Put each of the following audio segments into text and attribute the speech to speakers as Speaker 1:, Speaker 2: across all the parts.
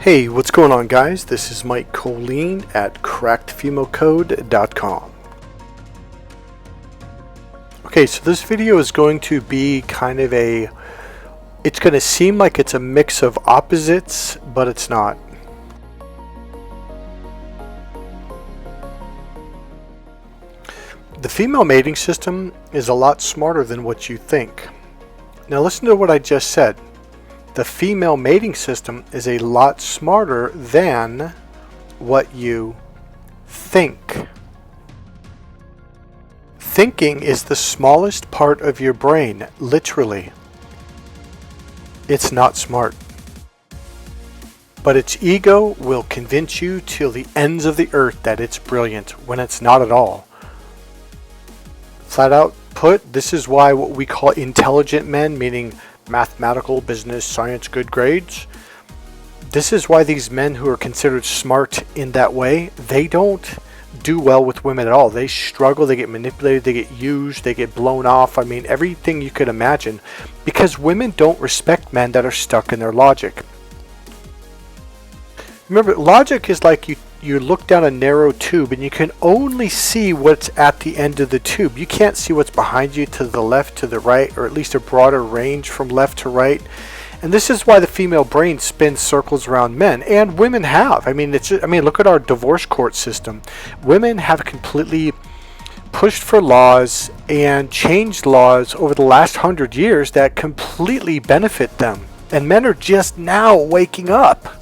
Speaker 1: Hey, what's going on, guys? This is Mike Kollin at crackedfemalcode.com. Okay, so this video is going to be kind of it's going to seem like it's a mix of opposites, but it's not. The female mating system is a lot smarter than what you think. Now listen to what I just said. The female mating system is a lot smarter than what you think. Thinking is the smallest part of your brain, literally. It's not smart. But its ego will convince you till the ends of the earth that it's brilliant, when it's not at all. Flat out put, this is why what we call intelligent men, meaning mathematical, business, science, good grades. This is why these men who are considered smart in that way, they don't do well with women at all. They struggle, they get manipulated, they get used, they get blown off. I mean, everything you could imagine, because women don't respect men that are stuck in their logic. Remember, logic is like you look down a narrow tube and you can only see what's at the end of the tube. You can't see what's behind you, to the left, to the right, or at least a broader range from left to right. And this is why the female brain spins circles around men, and women have. I mean, look at our divorce court system. Women have completely pushed for laws and changed laws over the last 100 years that completely benefit them. And men are just now waking up.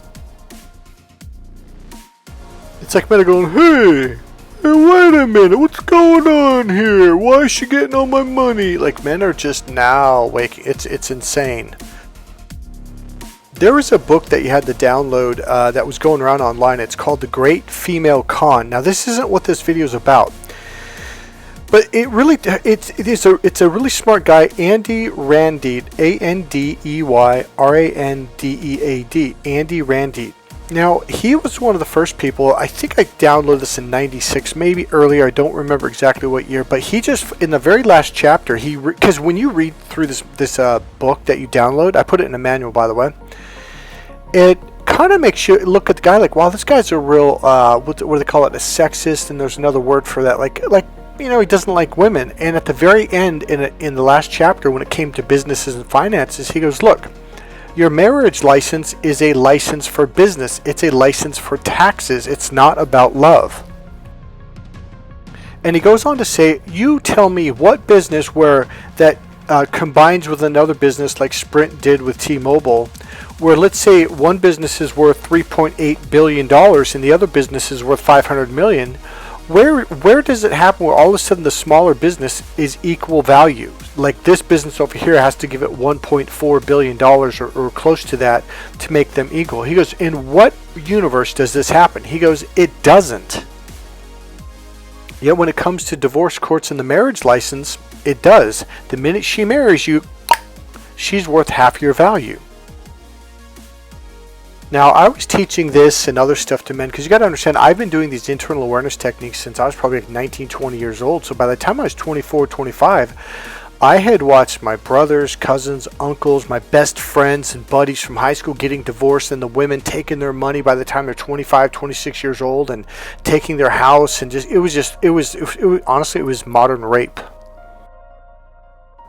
Speaker 1: It's like men are going, hey, wait a minute, what's going on here? Why is she getting all my money? Like, men are just now waking. It's insane. There was a book that you had to download that was going around online. It's called The Great Female Con. Now, this isn't what this video is about, but it's a really smart guy, Andy Randeed, Andeyrandead, Andy Randeed. Now, he was one of the first people. I think I downloaded this in 96, maybe earlier. I don't remember exactly what year, but he just, in the very last chapter, because when you read through this book that you download, I put it in a manual, by the way, it kind of makes you look at the guy like, wow, this guy's a real, what do they call it, a sexist, and there's another word for that, like he doesn't like women. And at the very end, in the last chapter, when it came to businesses and finances, he goes, look, your marriage license is a license for business. It's a license for taxes. It's not about love. And he goes on to say, you tell me what business where that combines with another business like Sprint did with T-Mobile, where let's say one business is worth $3.8 billion and the other business is worth $500 million. Where does it happen where all of a sudden the smaller business is equal value? Like this business over here has to give it $1.4 billion or close to that to make them equal. He goes, in what universe does this happen? He goes, it doesn't. Yet when it comes to divorce courts and the marriage license, it does. The minute she marries you, she's worth half your value. Now, I was teaching this and other stuff to men because you got to understand, I've been doing these internal awareness techniques since I was probably like 19, 20 years old. So by the time I was 24, 25, I had watched my brothers, cousins, uncles, my best friends and buddies from high school getting divorced, and the women taking their money by the time they're 25, 26 years old and taking their house, and it was honestly, it was modern rape.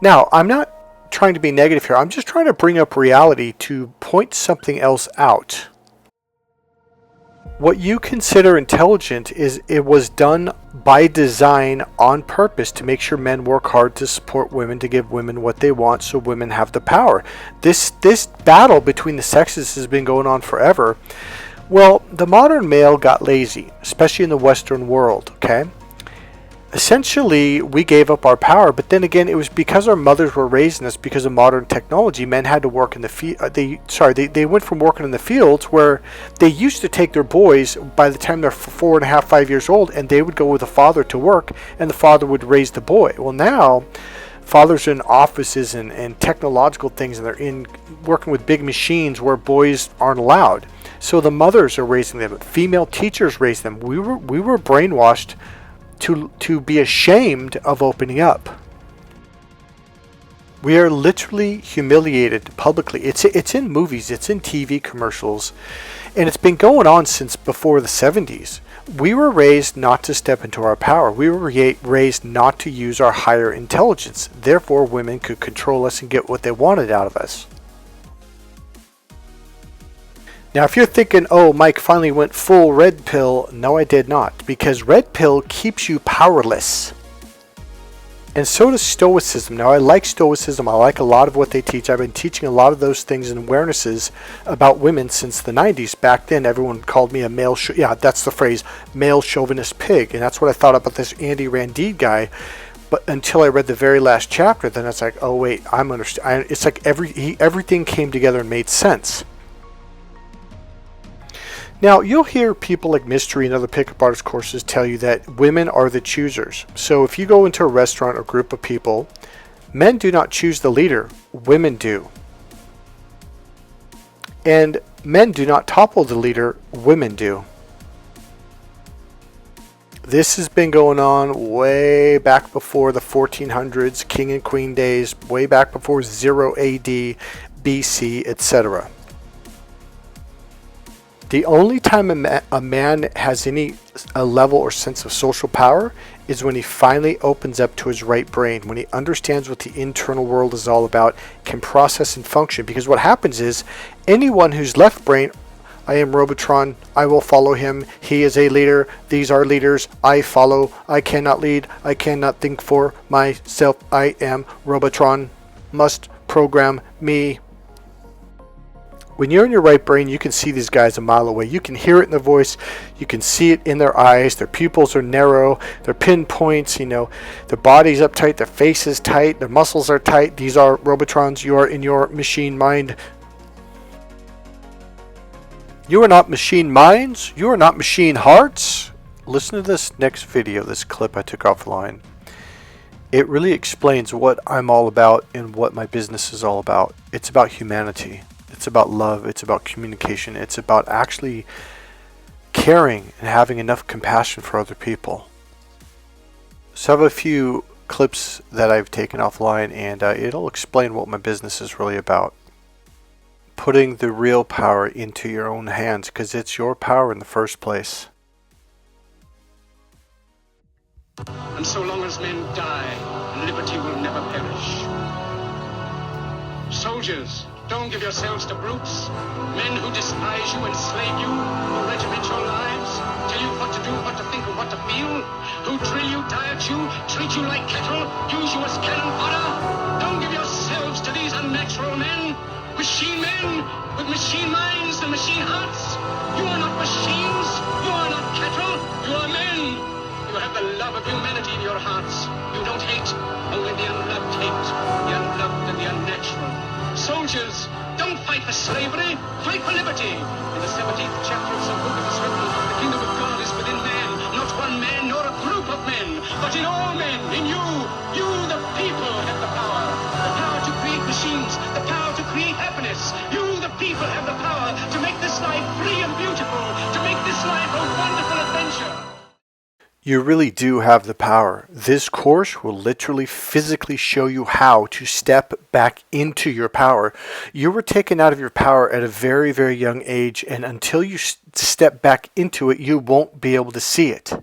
Speaker 1: Now, I'm not trying to be negative here. I'm just trying to bring up reality to point something else out. What you consider intelligent it was done by design on purpose to make sure men work hard to support women, to give women what they want so women have the power. This battle between the sexes has been going on forever. Well, the modern male got lazy, especially in the Western world, okay? Essentially, we gave up our power, but then again, it was because our mothers were raising us because of modern technology. Men had to work in the field. They went from working in the fields where they used to take their boys by the time they're 4.5, 5 years old, and they would go with the father to work, and the father would raise the boy. Well, now fathers are in offices and technological things, and they're working with big machines where boys aren't allowed. So the mothers are raising them. Female teachers raise them. We were brainwashed to be ashamed of opening up. We are literally humiliated publicly. It's in movies, it's in TV commercials, and it's been going on since before the 70s. We were raised not to step into our power. We were raised not to use our higher intelligence. Therefore, women could control us and get what they wanted out of us. Now, if you're thinking, oh, Mike finally went full red pill, no, I did not. Because red pill keeps you powerless. And so does Stoicism. Now, I like Stoicism. I like a lot of what they teach. I've been teaching a lot of those things and awarenesses about women since the 90s. Back then, everyone called me a male, yeah, that's the phrase, male chauvinist pig. And that's what I thought about this Andy Randide guy. But until I read the very last chapter, then it's like, oh, wait, I'm understanding. It's like everything came together and made sense. Now, you'll hear people like Mystery and other pickup artist courses tell you that women are the choosers. So if you go into a restaurant or group of people, men do not choose the leader, women do. And men do not topple the leader, women do. This has been going on way back before the 1400s, King and Queen days, way back before 0 AD, BC, etc. The only time a man has any level or sense of social power is when he finally opens up to his right brain, when he understands what the internal world is all about, can process and function. Because what happens is, anyone who's left brain, I am Robotron, I will follow him, he is a leader, these are leaders, I follow, I cannot lead, I cannot think for myself, I am Robotron, must program me. When you're in your right brain, you can see these guys a mile away. You can hear it in their voice. You can see it in their eyes. Their pupils are narrow. Their pinpoints, their body's uptight. Their face is tight. Their muscles are tight. These are Robotrons. You are in your machine mind. You are not machine minds. You are not machine hearts. Listen to this next video, this clip I took offline. It really explains what I'm all about and what my business is all about. It's about humanity. It's about love. It's about communication. It's about actually caring and having enough compassion for other people. So I have a few clips that I've taken offline, and it'll explain what my business is really about. Putting the real power into your own hands, because it's your power in the first place.
Speaker 2: And so long as men die, liberty will never perish. Soldiers, don't give yourselves to brutes, men who despise you, enslave you, who regiment your lives, tell you what to do, what to think, and what to feel, who drill you, diet you, treat you like cattle, use you as cannon fodder. Don't give yourselves to these unnatural men, machine men with machine minds and machine hearts. You are not machines, you are not cattle, you are men. You have the love of humanity in your hearts. You don't hate, only the unloved hate, the unloved and the unnatural. Soldiers, don't fight for slavery, fight for liberty. In the 17th chapter of St. Luke, the kingdom of God is within man, not one man nor a group of men, but in all men, in you. You, the people, have the power. The power to create machines, the power to create happiness. You, the people, have the power to make this life free and beautiful, to make this life a wonderful adventure.
Speaker 1: You really do have the power. This course will literally physically show you how to step back into your power. You were taken out of your power at a very, very young age, and until you step back into it, you won't be able to see it.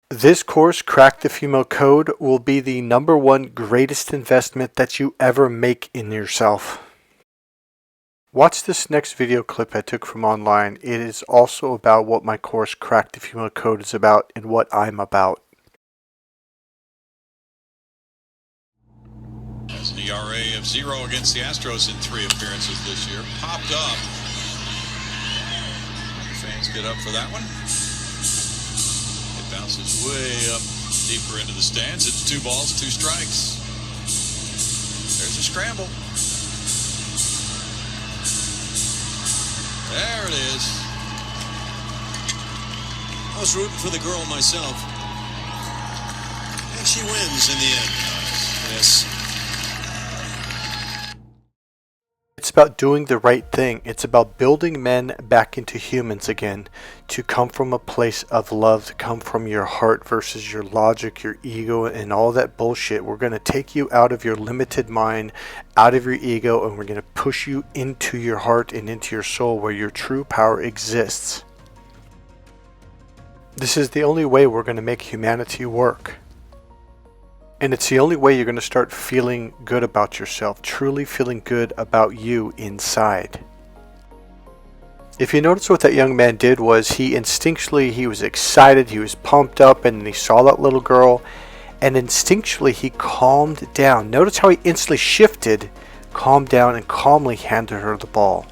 Speaker 1: This course, Crack the Female Code, will be the #1 greatest investment that you ever make in yourself. Watch this next video clip I took from online. It is also about what my course Crack the Female Code is about and what I'm about.
Speaker 3: As an ERA of 0 against the Astros in 3 appearances this year. Popped up. Fans get up for that one. It bounces way up deeper into the stands. It's 2 balls, 2 strikes. There's a scramble. There it is. I was rooting for the girl myself. And she wins in the end. Yes.
Speaker 1: It's about doing the right thing. It's about building men back into humans again, to come from a place of love, to come from your heart versus your logic, your ego, and all that bullshit. We're going to take you out of your limited mind, out of your ego, and we're going to push you into your heart and into your soul where your true power exists. This is the only way we're going to make humanity work. And it's the only way you're going to start feeling good about yourself, truly feeling good about you inside. If you notice what that young man did was he was excited, he was pumped up, and he saw that little girl, and instinctually he calmed down. Notice how he instantly shifted, calmed down, and calmly handed her the ball.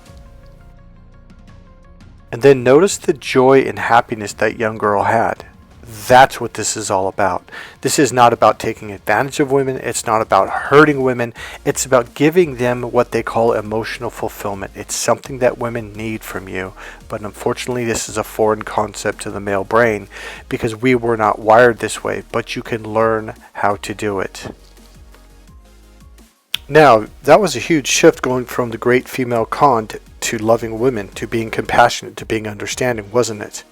Speaker 1: And then notice the joy and happiness that young girl had. That's what this is all about. This is not about taking advantage of women. It's not about hurting women. It's about giving them what they call emotional fulfillment. It's something that women need from you. But unfortunately, this is a foreign concept to the male brain because we were not wired this way. But you can learn how to do it. Now, that was a huge shift going from the great female con to loving women, to being compassionate, to being understanding, wasn't it?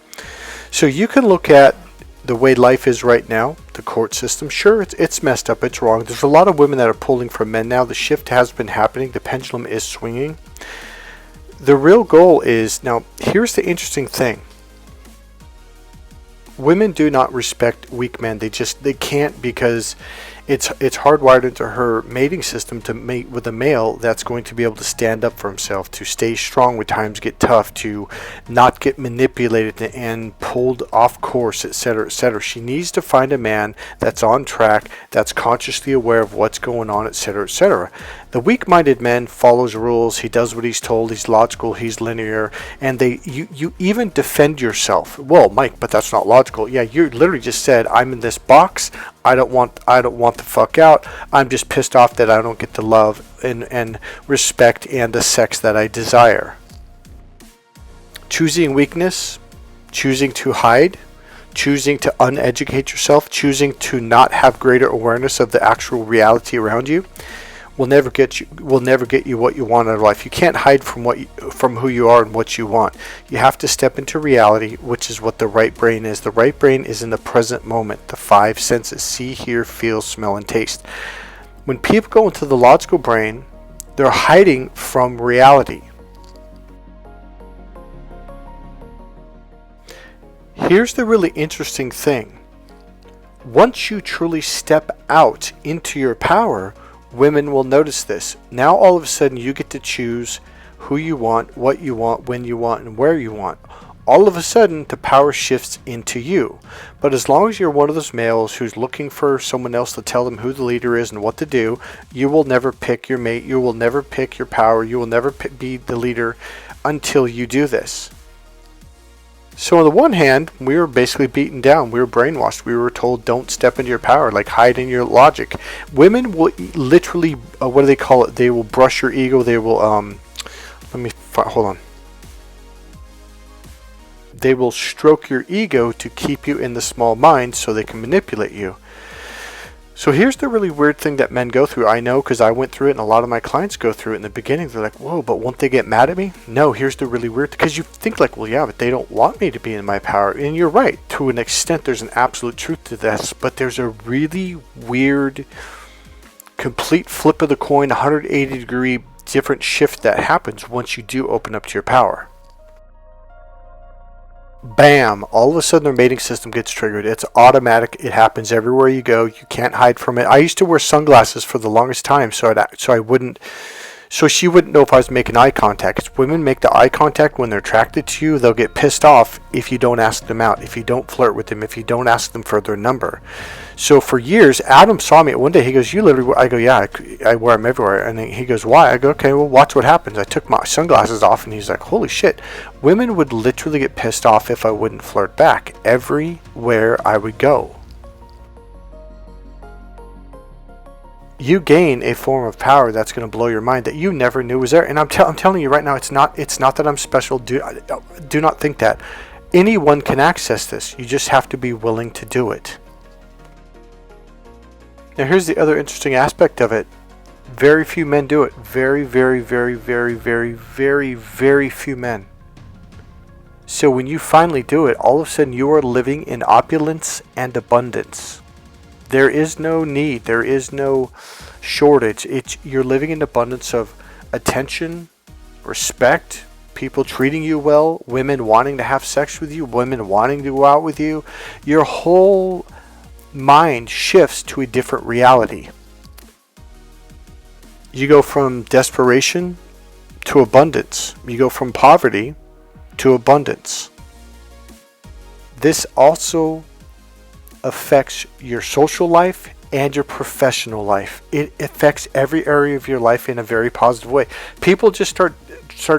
Speaker 1: So you can look at the way life is right now, the court system. Sure, it's messed up, it's wrong. There's a lot of women that are pulling from men now. The shift has been happening. The pendulum is swinging. The real goal is, now, here's the interesting thing. Women do not respect weak men. They can't, because it's hardwired into her mating system to mate with a male that's going to be able to stand up for himself, to stay strong when times get tough, to not get manipulated and pulled off course, etc., etc. She needs to find a man that's on track, that's consciously aware of what's going on, etc., etc. The weak-minded man follows rules. He does what he's told. He's logical. He's linear. And you even defend yourself. Well, Mike, but that's not logical. Yeah, you literally just said, I'm in this box. I don't want the fuck out. I'm just pissed off that I don't get the love and respect and the sex that I desire. Choosing weakness, choosing to hide, choosing to uneducate yourself, choosing to not have greater awareness of the actual reality around you will never get you what you want out of life. You can't hide from who you are and what you want. You have to step into reality, which is what the right brain is. The right brain is in the present moment, the 5 senses: see, hear, feel, smell, and taste. When people go into the logical brain, they're hiding from reality. Here's the really interesting thing. Once you truly step out into your power, women will notice this. Now all of a sudden you get to choose who you want, what you want, when you want, and where you want. All of a sudden the power shifts into you. But as long as you're one of those males who's looking for someone else to tell them who the leader is and what to do, you will never pick your mate, you will never pick your power, you will never be the leader until you do this. So on the one hand, we were basically beaten down. We were brainwashed. We were told, don't step into your power, like hide in your logic. Women will literally, what do they call it? They will brush your ego. They will, hold on. They will stroke your ego to keep you in the small mind so they can manipulate you. So here's the really weird thing that men go through. I know because I went through it and a lot of my clients go through it in the beginning. They're like, whoa, but won't they get mad at me? No, here's the really weird, because you think like, well, yeah, but they don't want me to be in my power. And you're right. To an extent, there's an absolute truth to this, but there's a really weird, complete flip of the coin, 180-degree different shift that happens once you do open up to your power. Bam! All of a sudden their mating system gets triggered. It's automatic. It happens everywhere you go. You can't hide from it. I used to wear sunglasses for the longest time so she wouldn't know if I was making eye contact. 'Cause women make the eye contact when they're attracted to you. They'll get pissed off if you don't ask them out, if you don't flirt with them, if you don't ask them for their number. So for years, Adam saw me. One day he goes, you literally, I go, yeah, I wear them everywhere. And then he goes, why? I go, okay, well, watch what happens. I took my sunglasses off and he's like, holy shit. Women would literally get pissed off if I wouldn't flirt back everywhere I would go. You gain a form of power that's going to blow your mind that you never knew was there. And I'm telling you right now, it's not that I'm special. Do not think that. Anyone can access this. You just have to be willing to do it. Now here's the other interesting aspect of it. Very few men do it. Very, very, very, very, very, very, very few men. So when you finally do it, all of a sudden you are living in opulence and abundance. There is no need. There is no shortage. You're living in abundance of attention, respect, people treating you well, women wanting to have sex with you, women wanting to go out with you. Your whole mind shifts to a different reality. You go from desperation to abundance. You go from poverty to abundance. This also affects your social life and your professional life. It affects every area of your life in a very positive way. People just start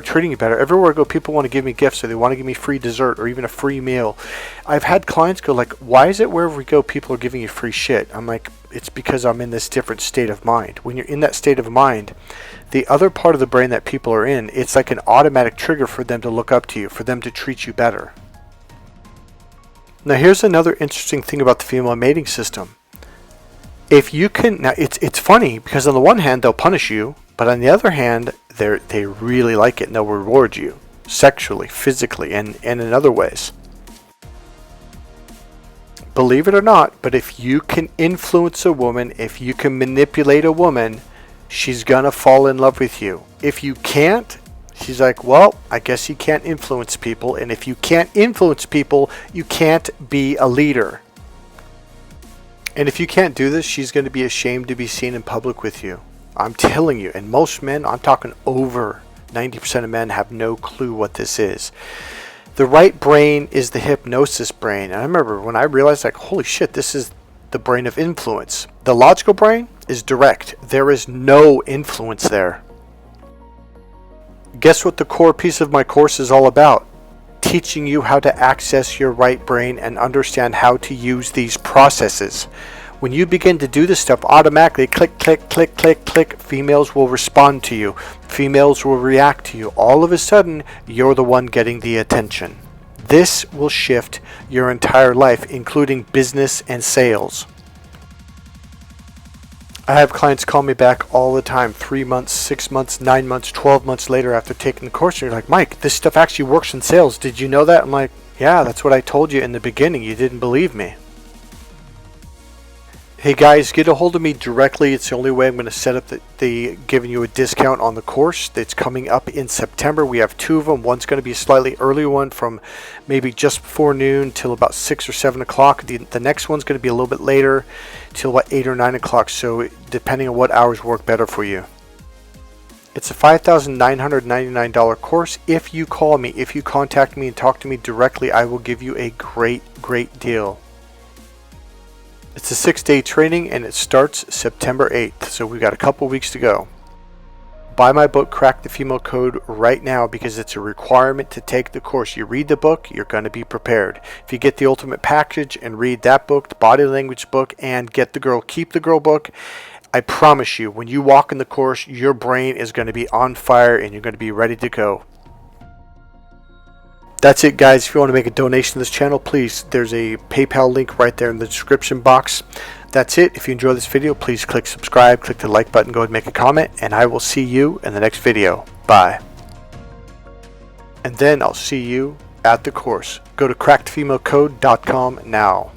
Speaker 1: treating you better. Everywhere I go, people want to give me gifts, or they want to give me free dessert or even a free meal. I've had clients go like, why is it wherever we go people are giving you free shit? I'm like, it's because I'm in this different state of mind. When you're in that state of mind, the other part of the brain that people are in, it's like an automatic trigger for them to look up to you, for them to treat you better. Now here's another interesting thing about the female mating system. If you can, now it's funny because on the one hand they'll punish you, but on the other hand they really like it and they'll reward you sexually, physically, and in other ways. Believe it or not, but if you can influence a woman, if you can manipulate a woman, she's gonna fall in love with you. If you can't, she's like, well, I guess you can't influence people, and if you can't influence people, you can't be a leader. And if you can't do this, she's going to be ashamed to be seen in public with you. I'm telling you, and most men, I'm talking over 90% of men have no clue what this is. The right brain is the hypnosis brain. And I remember when I realized, like, holy shit, this is the brain of influence. The logical brain is direct. There is no influence there. Guess what the core piece of my course is all about? Teaching you how to access your right brain and understand how to use these processes. When you begin to do this stuff, automatically, click, click, click, click, click, females will respond to you. Females will react to you. All of a sudden, you're the one getting the attention. This will shift your entire life, including business and sales. I have clients call me back all the time, 3 months, 6 months, 9 months, 12 months later after taking the course. And you're like, Mike, this stuff actually works in sales. Did you know that? I'm like, yeah, that's what I told you in the beginning. You didn't believe me. Hey guys, get a hold of me directly. It's the only way I'm going to set up the giving you a discount on the course that's coming up in September. We have 2 of them. One's going to be a slightly earlier one from maybe just before noon till about 6 or 7 o'clock. The next one's going to be a little bit later till about 8 or 9 o'clock. So depending on what hours work better for you. It's a $5,999 course. If you call me, if you contact me and talk to me directly, I will give you a great deal. It's a 6-day training and it starts September 8th, so we've got a couple weeks to go. Buy my book, Crack the Female Code, right now because it's a requirement to take the course. You read the book, you're going to be prepared. If you get the ultimate package and read that book, the body language book, and get the girl, keep the girl book, I promise you, when you walk in the course, your brain is going to be on fire and you're going to be ready to go. That's it, guys. If you want to make a donation to this channel, please, there's a PayPal link right there in the description box. That's it. If you enjoyed this video, please click subscribe, click the like button, go ahead and make a comment, and I will see you in the next video. Bye. And then I'll see you at the course. Go to crackthefemalecode.com now.